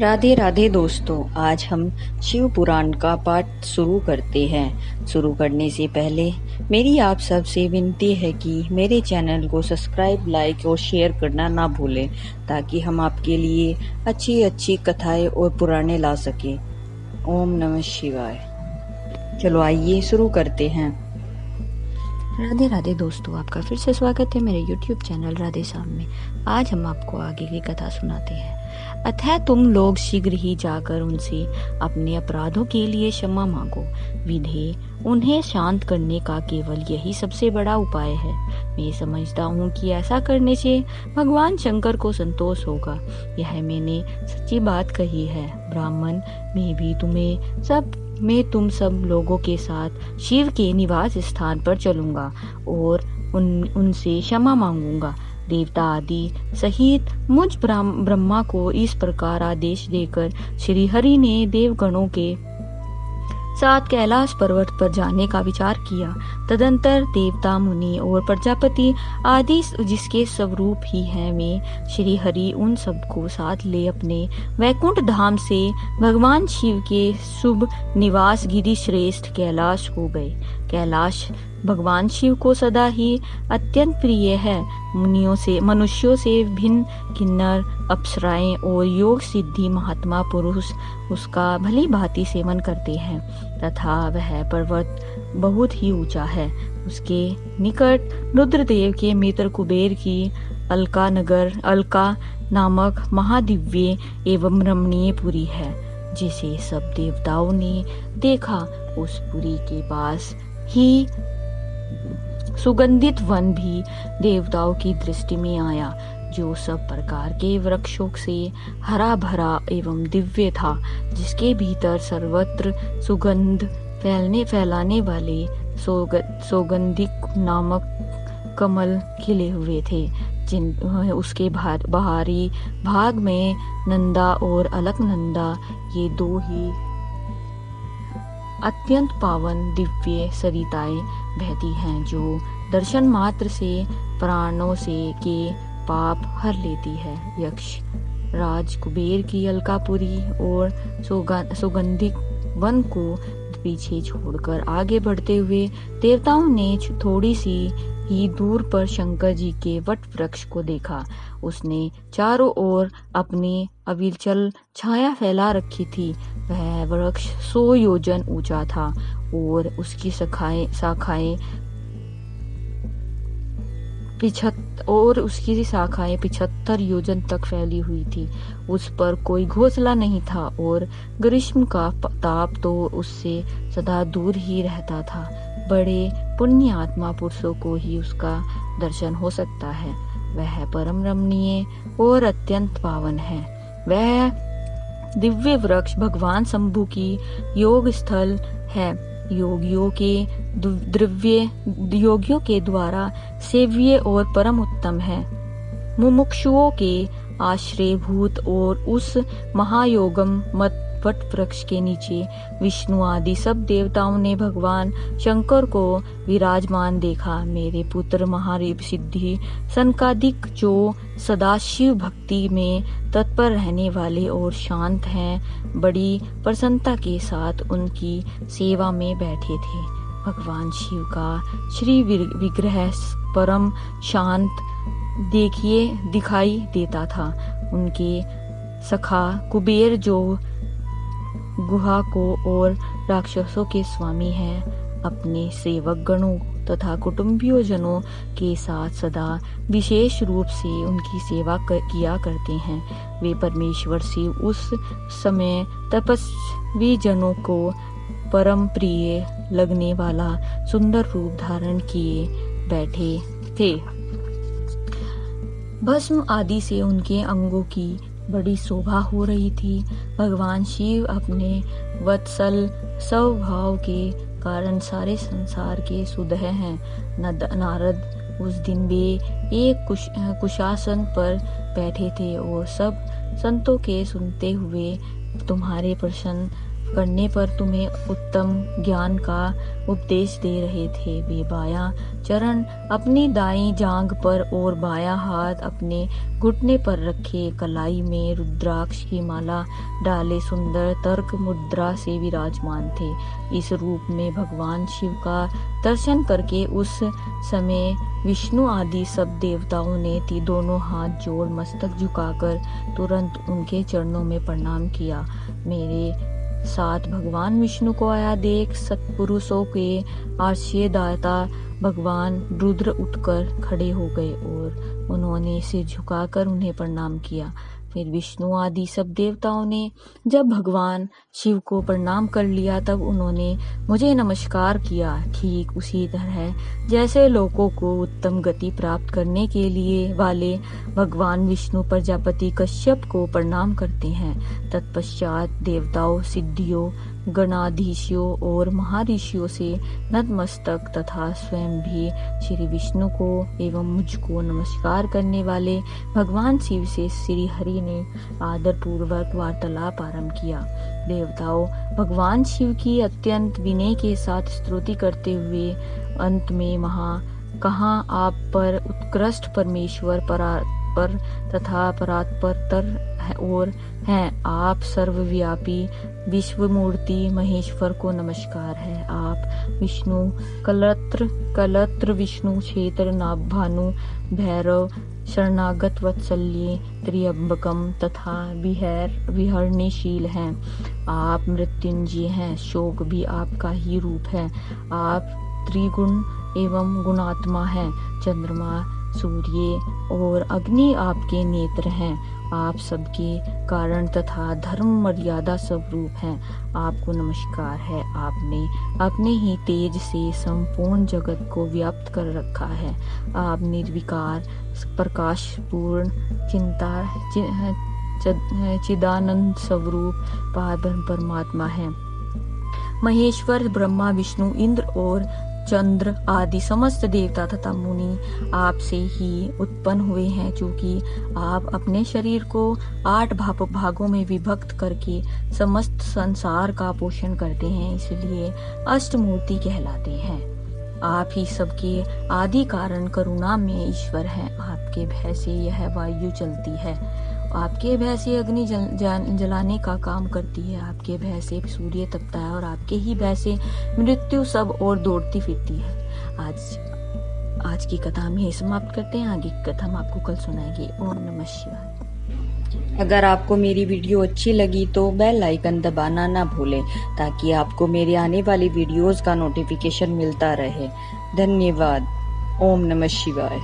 राधे राधे दोस्तों। आज हम शिव पुराण का पाठ शुरू करते हैं। शुरू करने से पहले मेरी आप सबसे विनती है कि मेरे चैनल को सब्सक्राइब, लाइक और शेयर करना ना भूलें, ताकि हम आपके लिए अच्छी अच्छी कथाएं और पुराणे ला सकें। ओम नमः शिवाय। चलो आइए शुरू करते हैं। राधे राधे दोस्तों, आपका फिर से स्वागत है मेरे YouTube चैनल राधे साहब में। आज हम आपको आगे की कथा सुनाते हैं। अतः तुम लोग शीघ्र ही जाकर उनसे अपने अपराधों के लिए क्षमा मांगो। विधे उन्हें शांत करने का केवल यही सबसे बड़ा उपाय है। मैं समझता हूँ कि ऐसा करने से भगवान शंकर को संतोष होगा। यह मैंने सच्ची बात कही है। ब्राह्मण, मैं तुम सब लोगों के साथ शिव के निवास स्थान पर चलूंगा और उनसे क्षमा मांगूंगा। देवता आदि सहित मुझ ब्रह्मा को इस प्रकार आदेश देकर श्री हरि ने देवगणों के साथ कैलाश पर्वत पर जाने का विचार किया। तदंतर देवता, मुनि और प्रजापति आदि जिसके स्वरूप ही हैं में श्री हरि उन सबको साथ ले अपने वैकुंठ धाम से भगवान शिव के शुभ निवास गिरि श्रेष्ठ कैलाश हो गए। कैलाश भगवान शिव को सदा ही अत्यंत प्रिय है। मनुष्यों से भिन्न किन्नर, अप्सराएं और योग सिद्धि महात्मा पुरुष उसका भली भांति सेवन करते हैं, तथा वह पर्वत बहुत ही ऊंचा है। उसके निकट रुद्रदेव के मित्र कुबेर की अलका नामक महादिव्य एवं रमणीय पुरी है, जिसे सब देवताओं ने देखा। उस पुरी के पास ही सुगंधित वन भी देवताओं की दृष्टि में आया, जो सब प्रकार के वृक्षों से हरा भरा एवं दिव्य था, जिसके भीतर सर्वत्र सुगंध फैलाने वाले सौगंधिक नामक कमल खिले हुए थे। उसके बाहरी भाग में नंदा और अलकनंदा, ये दो ही अत्यंत पावन दिव्य सरिताएं बहती हैं, जो दर्शन मात्र से प्राणों से के पाप हर लेती है। यक्ष राज कुबेर की अलकापुरी और सुगंधिक वन को पीछे छोड़कर आगे बढ़ते हुए देवताओं ने थोड़ी सी ही दूर पर शंकर जी के वट वृक्ष को देखा। उसने चारों ओर अपनी अविचल छाया फैला रखी थी। वह वृक्ष 100 योजन ऊंचा था और उसकी शाखाएं 75 योजन तक फैली हुई थी। उस पर कोई घोंसला नहीं था और ग्रीष्म का ताप तो उससे सदा दूर ही रहता था। बड़े पुण्य आत्मा पुरुषों को ही उसका दर्शन हो सकता है। वह परम रमणीय और अत्यंत पावन है। वह दिव्य वृक्ष भगवान शंभु की योग स्थल है। योगियों के द्वारा सेव्य और परम उत्तम है। मुमुक्षुओं के आश्रयभूत और उस महायोगम मत वट वृक्ष के नीचे विष्णु आदि सब देवताओं ने भगवान शंकर को विराजमान देखा। मेरे पुत्र महासिद्धि सनकादिक, जो सदाशिव भक्ति में तत्पर रहने वाले और शांत हैं, बड़ी प्रसन्नता के साथ उनकी सेवा में बैठे थे। भगवान शिव का श्री विग्रह परम शांत दिखाई देता था। उनके सखा कुबेर, जो गुहा को और राक्षसों के स्वामी हैं, अपने सेवक गणों तथा कुटुंबियों जनों के साथ सदा विशेष रूप से उनकी सेवा किया करते हैं। वे परमेश्वर शिव उस समय तपस्वी जनों को परम प्रिय लगने वाला सुंदर रूप धारण किए बैठे थे। भस्म आदि से उनके अंगों की बड़ी शोभा हो रही थी। भगवान शिव अपने वत्सल स्वभाव के कारण सारे संसार के सुदह हैं। नारद उस दिन वे एक कुशासन पर बैठे थे और सब संतों के सुनते हुए तुम्हारे प्रसन्न करने पर तुम्हें उत्तम ज्ञान का उपदेश दे रहे थे। वे बायां चरण अपनी दाईं जांघ पर और बायां हाथ अपने घुटने पर रखे कलाई में रुद्राक्ष की माला डाले सुंदर तर्क मुद्रा से विराजमान थे। इस रूप में भगवान शिव का दर्शन करके उस समय विष्णु आदि सब देवताओं ने दोनों हाथ जोड़ मस्तक झुकाकर तुरंत उनके चरणों में प्रणाम किया। मेरे साथ भगवान विष्णु को आया देख सत्पुरुषों के आश्रयदाता भगवान रुद्र उठकर खड़े हो गए और उन्होंने सिर झुकाकर उन्हें प्रणाम किया। फिर विष्णु आदि सब देवताओं ने जब भगवान शिव को प्रणाम कर लिया तब उन्होंने मुझे नमस्कार किया। ठीक उसी तरह जैसे लोगों को उत्तम गति प्राप्त करने के लिए वाले भगवान विष्णु प्रजापति कश्यप को प्रणाम करते हैं। तत्पश्चात देवताओं, सिद्धियों, गणाधीशों और महर्षियों से नतमस्तक तथा स्वयं भी श्री विष्णु को एवं मुझको नमस्कार करने वाले भगवान शिव से श्री हरि ने आदर पूर्वक वार्तालाप आरंभ किया। देवताओं भगवान शिव की अत्यंत विनय के साथ स्तुति करते हुए अंत में कहा आप पर उत्कृष्ट परमेश्वर पर तथा परात्पर और हैं। आप सर्वव्यापी विश्वमूर्ति महेश्वर को नमस्कार है। आप विष्णु कलत्र विष्णु क्षेत्र भानु भैरव शरणागत वत्सल्य त्र्यंबकम तथा विहरणशील हैं। आप मृत्युंजय हैं, शोक भी आपका ही रूप है। आप त्रिगुण एवं गुणात्मा हैं। चंद्रमा, सूर्य और अग्नि आपके नेत्र हैं। आप सबके कारण तथा धर्म मर्यादा स्वरूप हैं। आपको नमस्कार है। आपने अपने ही तेज से संपूर्ण जगत को व्याप्त कर रखा है। आप निर्विकार प्रकाशपूर्ण चिदानंद स्वरूप पारब्रह्म परमात्मा है। महेश्वर ब्रह्मा, विष्णु, इंद्र और चंद्र आदि समस्त देवता तथा मुनि आपसे ही उत्पन्न हुए हैं। चूंकि आप अपने शरीर को 8 भागों में विभक्त करके समस्त संसार का पोषण करते हैं, इसलिए अष्टमूर्ति कहलाते हैं। आप ही सबके आदि कारण करुणा में ईश्वर हैं। आपके भय से यह वायु चलती है, आपके भय से अग्नि जलाने का काम करती है, आपके भय से सूर्य तपता है और आपके ही भय से मृत्यु सब और दौड़ती फिरती है। आज की कथा हम यही समाप्त करते हैं। आगे की कथा हम आपको कल सुनाएंगे। ओम नमः शिवाय। अगर आपको मेरी वीडियो अच्छी लगी तो बेल आइकन दबाना ना भूलें ताकि आपको मेरे आने वाली वीडियोस का नोटिफिकेशन मिलता रहे। धन्यवाद। ओम नमः शिवाय।